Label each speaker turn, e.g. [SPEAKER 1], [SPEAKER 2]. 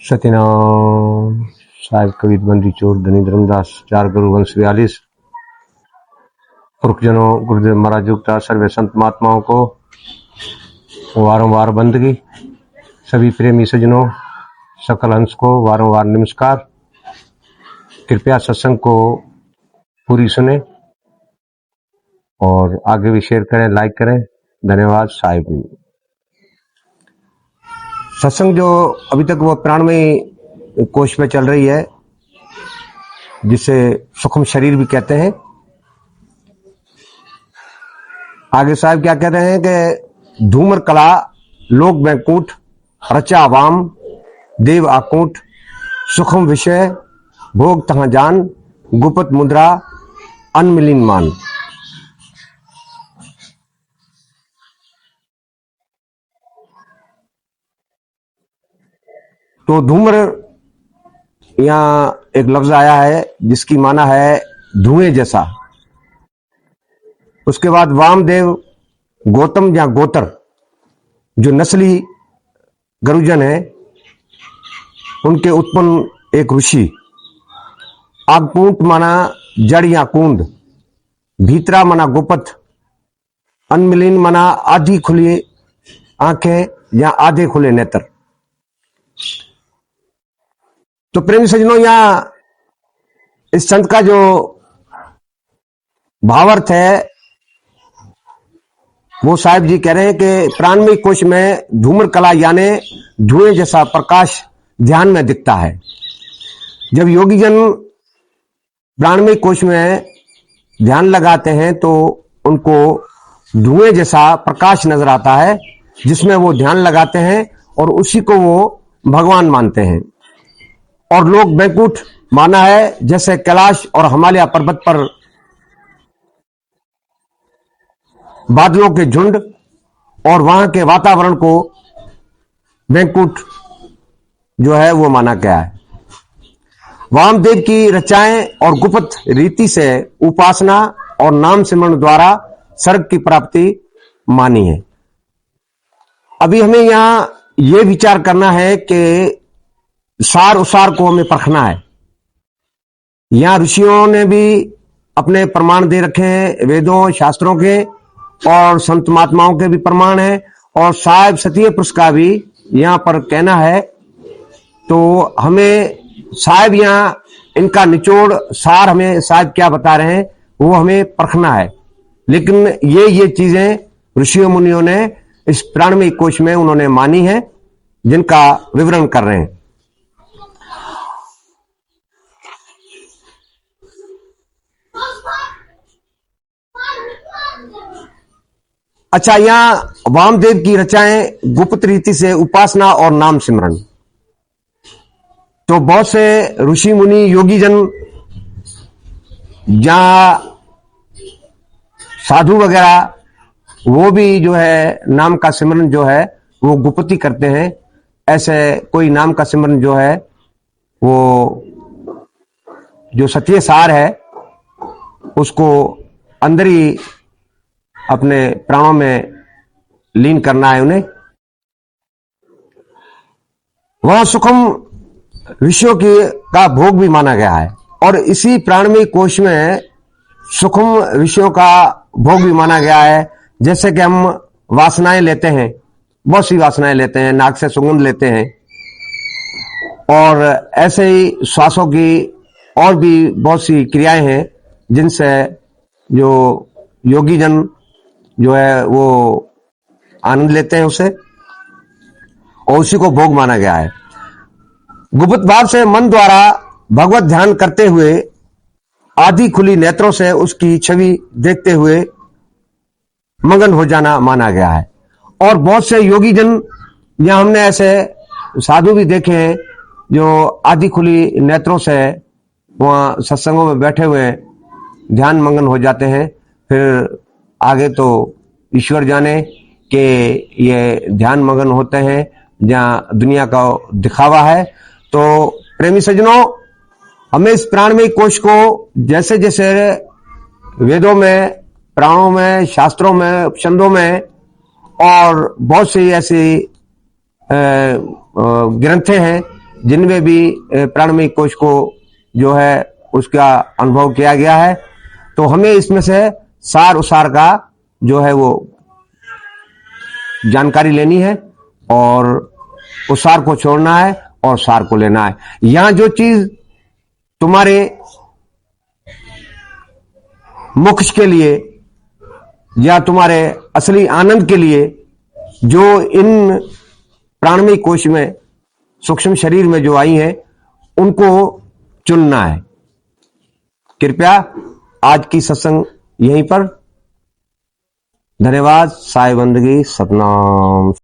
[SPEAKER 1] सत्यनाम साहिब कबीर बंदी चोर धनी धर्मदास 4 गुरु वंश 42 पुरखजनों गुरुदेव महाराज युक्ता सर्वे संत महात्माओं को वारंवार बंदगी, सभी प्रेमी सज्जनों सकल हंस को वारंवार नमस्कार। कृपया सत्संग को पूरी सुने और आगे भी शेयर करें, लाइक करें। धन्यवाद साहिब। सत्संग जो अभी तक वो प्राणमयी कोश में चल रही है, जिसे सूक्ष्म शरीर भी कहते हैं। आगे साहब क्या कह रहे हैं कि धूमर कला लोक बैंकूट रचा वाम देव आकूट सूक्ष्म विषय भोग तहां जान गुप्त मुद्रा अनमिलिन मान। तो धूम्र यहाँ एक लफ्ज आया है जिसकी माना है धुएं जैसा। उसके बाद वामदेव गौतम या गोतर जो नस्ली गरुजन है, उनके उत्पन्न एक ऋषि। आगपूट माना जड़ या कुंड, भीतरा माना गुप्त, अनमिलिन माना आधी खुली आंखें या आधे खुले नेत्र। तो प्रेमी सज्जनों, यहां इस संत का जो भावार्थ है वो साहिब जी कह रहे हैं कि प्राणमयी कोश में धूम्र कला यानी धुएं जैसा प्रकाश ध्यान में दिखता है। जब योगी जन प्राणमयी कोश में ध्यान लगाते हैं तो उनको धुएं जैसा प्रकाश नजर आता है, जिसमें वो ध्यान लगाते हैं और उसी को वो भगवान मानते हैं। और लोग बैकुंठ माना है जैसे कैलाश और हिमालय पर्वत पर बादलों के झुंड और वहां के वातावरण को बैकुंठ जो है वो माना गया है। वामदेव की रचाएं और गुप्त रीति से उपासना और नाम सिमरण द्वारा स्वर्ग की प्राप्ति मानी है। अभी हमें यहां यह विचार करना है कि सार उसार को हमें परखना है। यहां ऋषियों ने भी अपने प्रमाण दे रखे हैं, वेदों शास्त्रों के और संत महात्माओं के भी प्रमाण है, और साहिब सतीय पुरुष का भी यहां पर कहना है। तो हमें साहिब यहां इनका निचोड़ सार हमें साहिब क्या बता रहे हैं वो हमें परखना है। लेकिन ये चीजें ऋषियों मुनियों ने इस प्राणमयी कोश में उन्होंने मानी है, जिनका विवरण कर रहे हैं। अच्छा, यहां वामदेव की रचाएं गुप्त रीति से उपासना और नाम सिमरन। तो बहुत से ऋषि मुनि योगी जन जहां साधु वगैरह वो भी जो है नाम का सिमरन जो है वो गुप्ती करते हैं। ऐसे कोई नाम का सिमरन जो है वो जो सत्य सार है उसको अंदर ही अपने प्राणों में लीन करना है उन्हें। वहां सूक्ष्म ऋषियों की का भोग भी माना गया है, और इसी प्राणमयी कोश में सूक्ष्म ऋषियों का भोग भी माना गया है। जैसे कि हम वासनाएं लेते हैं, बहुत सी वासनाएं लेते हैं, नाक से सुगंध लेते हैं, और ऐसे ही श्वासों की और भी बहुत सी क्रियाएं हैं जिनसे जो योगी जन जो है वो आनंद लेते हैं उसे, और उसी को भोग माना गया है। गुप्त भाव से मन द्वारा भगवत ध्यान करते हुए आधी खुली नेत्रों से उसकी छवि देखते हुए मगन हो जाना माना गया है। और बहुत से योगी जन, यहां हमने ऐसे साधु भी देखे हैं जो आधी खुली नेत्रों से वहां सत्संगों में बैठे हुए ध्यान मगन हो जाते हैं। फिर आगे तो ईश्वर जाने कि ये ध्यान मगन होते हैं जहां दुनिया का दिखावा है। तो प्रेमी सज्जनों, हमें इस प्राणमयी कोश को जैसे जैसे वेदों में, प्राणों में, शास्त्रों में, उपनिषदों में और बहुत सी ऐसी ग्रंथें हैं जिनमें भी प्राणमय कोश को जो है उसका अनुभव किया गया है, तो हमें इसमें से सार उसार का जो है वो जानकारी लेनी है और उस सार को छोड़ना है और सार को लेना है। यहां जो चीज तुम्हारे मोक्ष के लिए या तुम्हारे असली आनंद के लिए जो इन प्राणमय कोश में सूक्ष्म शरीर में जो आई है उनको चुनना है। कृपया आज की सत्संग यहीं पर। धन्यवाद। साई बंदगी। सतनाम।